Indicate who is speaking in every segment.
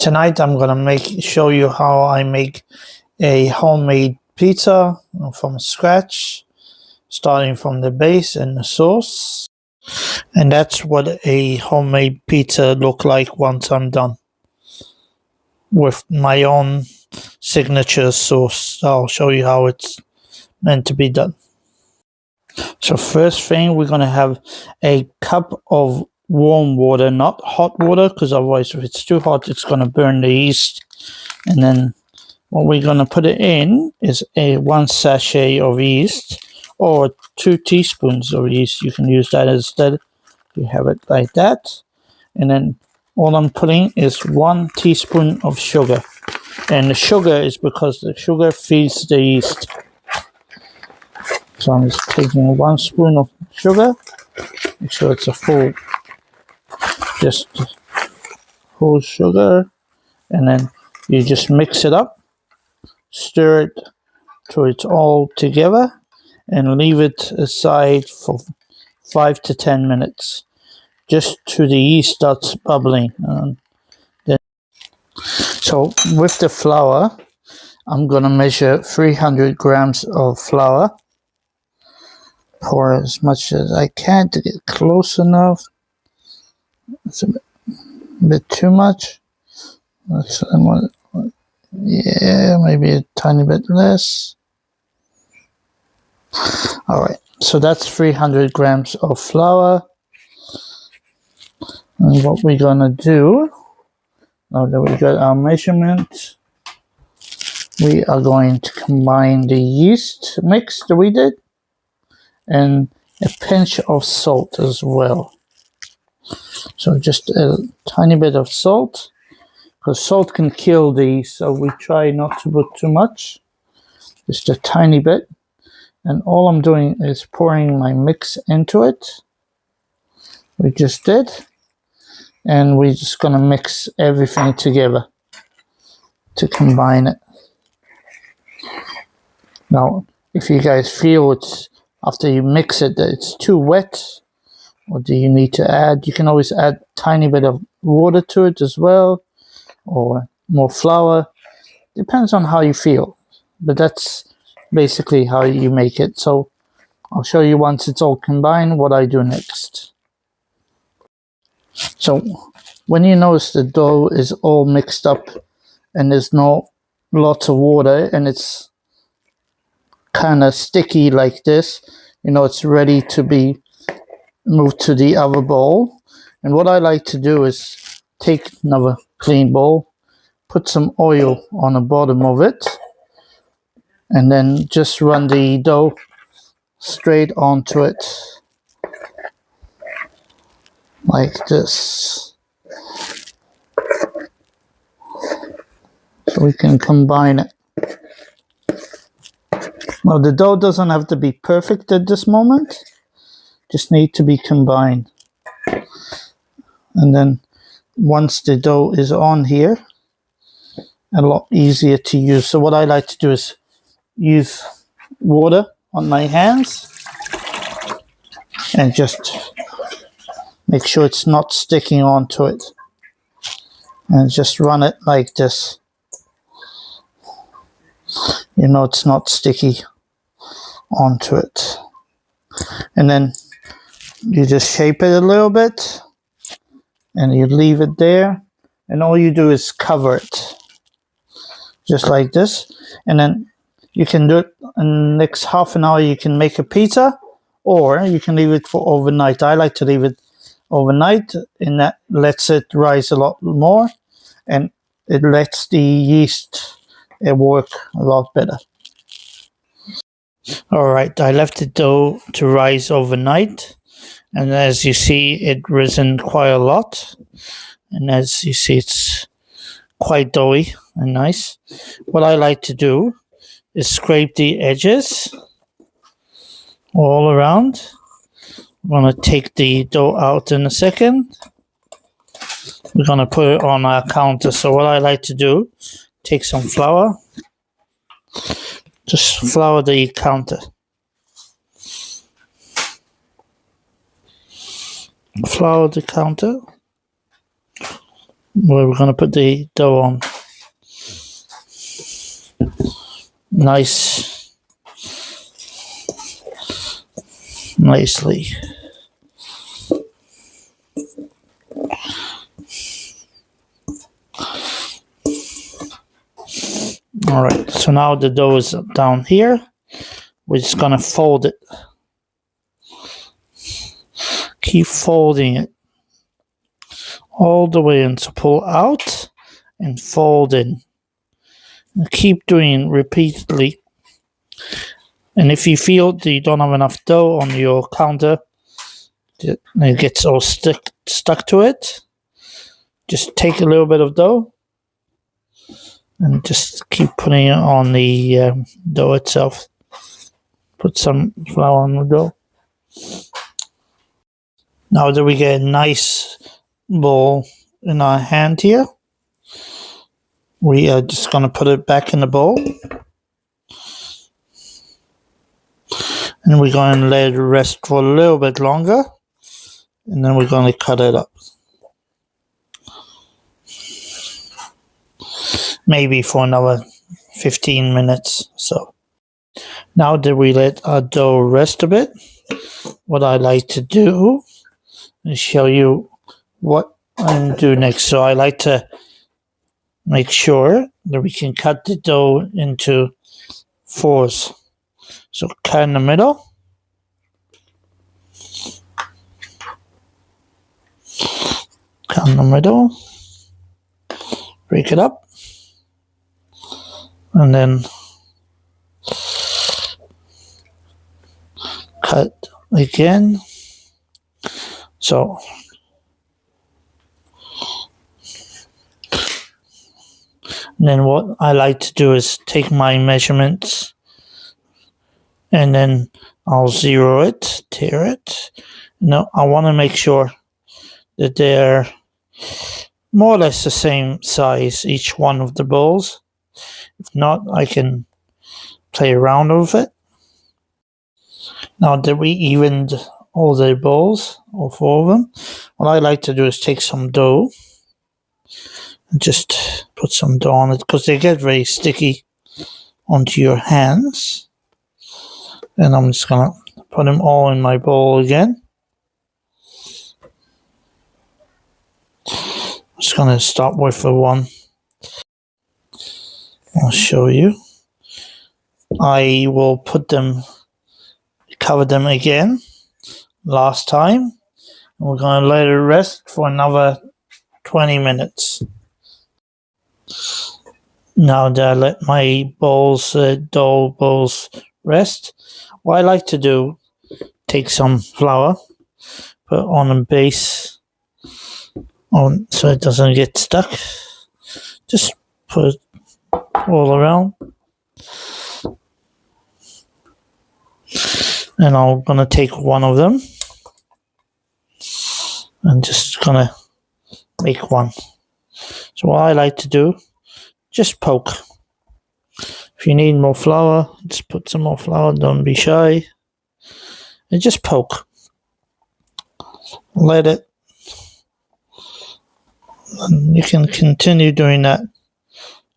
Speaker 1: Tonight I'm gonna show you how I make a homemade pizza from scratch, starting from the base and the sauce. And that's what a homemade pizza look like once I'm done with my own signature sauce. I'll show you how it's meant to be done. So first thing, we're gonna have a cup of warm water, not hot water, because otherwise if it's too hot it's going to burn the yeast. And then what we're going to put it in is a 1 sachet of yeast or 2 teaspoons of yeast. You can use that instead. You have it like that. And then all I'm putting is 1 teaspoon of sugar, and the sugar is because the sugar feeds the yeast. So I'm just taking 1 spoon of sugar. Make sure it's a full whole sugar, and then you just mix it up, stir it till it's all together, and leave it aside for 5 to 10 minutes, just till the yeast starts bubbling. So with the flour, I'm gonna measure 300 grams of flour. Pour as much as I can to get close enough. It's a bit too much. Yeah, maybe a tiny bit less. Alright, so that's 300 grams of flour. And what we're gonna do, now that we got our measurement, we are going to combine the yeast mix that we did and a pinch of salt as well. So just a tiny bit of salt, because salt can kill these, so we try not to put too much, just a tiny bit. And all I'm doing is pouring my mix into it. We just did. And we're just gonna mix everything together to combine it. Now, if you guys feel it's, after you mix it, that it's too wet, or do you need to add, you can always add a tiny bit of water to it as well, or more flour. Depends on how you feel, but that's basically how you make it. So I'll show you once it's all combined what I do next. So when you notice the dough is all mixed up and there's not lots of water and it's kind of sticky like this, you know it's ready to be moved to the other bowl. And what I like to do is take another clean bowl, put some oil on the bottom of it, and then just run the dough straight onto it like this, so we can combine it. Now the dough doesn't have to be perfect at this moment, just need to be combined. And then once the dough is on here, a lot easier to use. So what I like to do is use water on my hands and just make sure it's not sticking onto it, and just run it like this. You know it's not sticky onto it. And then you just shape it a little bit and you leave it there, and all you do is cover it just like this. And then you can do it in the next half an hour. You can make a pizza, or you can leave it for overnight. I like to leave it overnight, and that lets it rise a lot more, and it lets the yeast work a lot better. Alright, I left the dough to rise overnight, and as you see it risen quite a lot, and as you see it's quite doughy and nice. What I like to do is scrape the edges all around. I'm going to take the dough out in a second. We're going to put it on our counter. So what I like to do, take some flour, just flour the counter. Flour the counter. where we're going to put the dough on. Nicely. All right, so now the dough is down here. We're just going to fold it. Keep folding it all the way in to pull out and fold in. And keep doing it repeatedly. And if you feel that you don't have enough dough on your counter, it gets all stuck to it, just take a little bit of dough and just keep putting it on the dough itself. Put some flour on the dough. Now that we get a nice ball in our hand here, we are just going to put it back in the bowl. And we're going to let it rest for a little bit longer. And then we're going to cut it up. Maybe for another 15 minutes or so. Now that we let our dough rest a bit, what I like to do is show you what I'm doing next. So I like to make sure that we can cut the dough into fours. So cut in the middle. Cut in the middle. Break it up. And then cut again. So then what I like to do is take my measurements and then I'll zero it, tear it. No, I want to make sure that they're more or less the same size, each one of the bowls. If not, I can play around with it. Now that we evened all the bowls, all four of them, what I like to do is take some dough and just put some dough on it because they get very sticky onto your hands. And I'm just going to put them all in my bowl again. I'm just going to start with the one. I'll show you. I will cover them again, last time. And we're going to let it rest for another 20 minutes. Now that I let my dough bowls rest, what I like to do, take some flour, put it on the base, so it doesn't get stuck. Just put it all around. And I'm going to take one of them and just going to make one. So what I like to do, just poke. If you need more flour, just put some more flour, don't be shy. And just poke. Let it. And you can continue doing that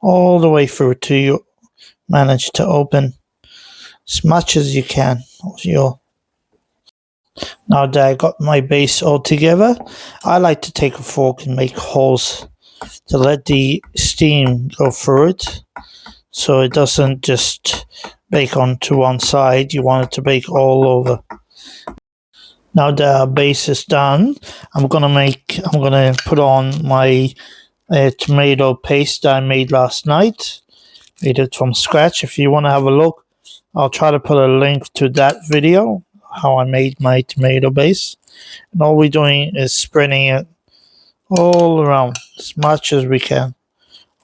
Speaker 1: all the way through till you manage to open as much as you can. Now that I got my base all together, I like to take a fork and make holes to let the steam go through it, so it doesn't just bake onto one side. You want it to bake all over. Now that our base is done, I'm gonna put on my tomato paste that I made last night. Made it from scratch. If you want to have a look, I'll try to put a link to that video, how I made my tomato base. And all we're doing is spreading it all around as much as we can,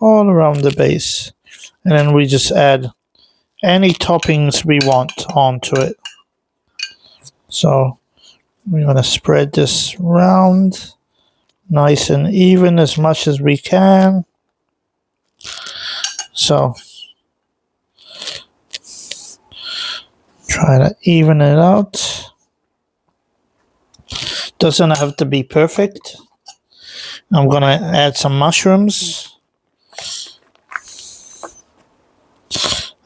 Speaker 1: all around the base. And then we just add any toppings we want onto it. So we're going to spread this round nice and even as much as we can. So try to even it out. Doesn't have to be perfect. I'm gonna add some mushrooms.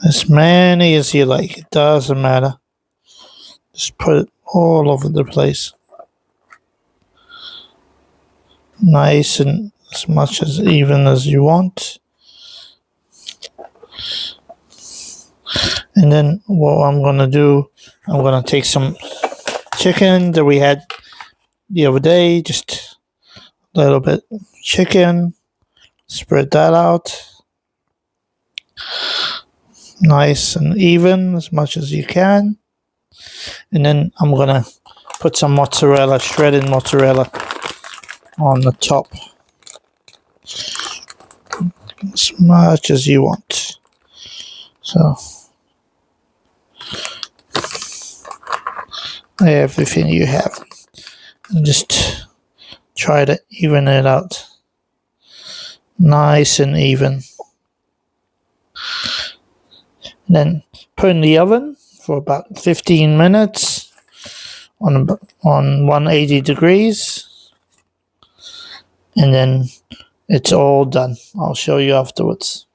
Speaker 1: As many as you like, it doesn't matter. Just put it all over the place. Nice and as much as even as you want. And then what I'm gonna do, I'm gonna take some chicken that we had the other day, just a little bit chicken, spread that out. Nice and even as much as you can. And then I'm gonna put some mozzarella, shredded mozzarella on the top. As much as you want. So everything you have. And just try to even it out. Nice and even. Then put in the oven for about 15 minutes on 180 degrees. And then it's all done. I'll show you afterwards.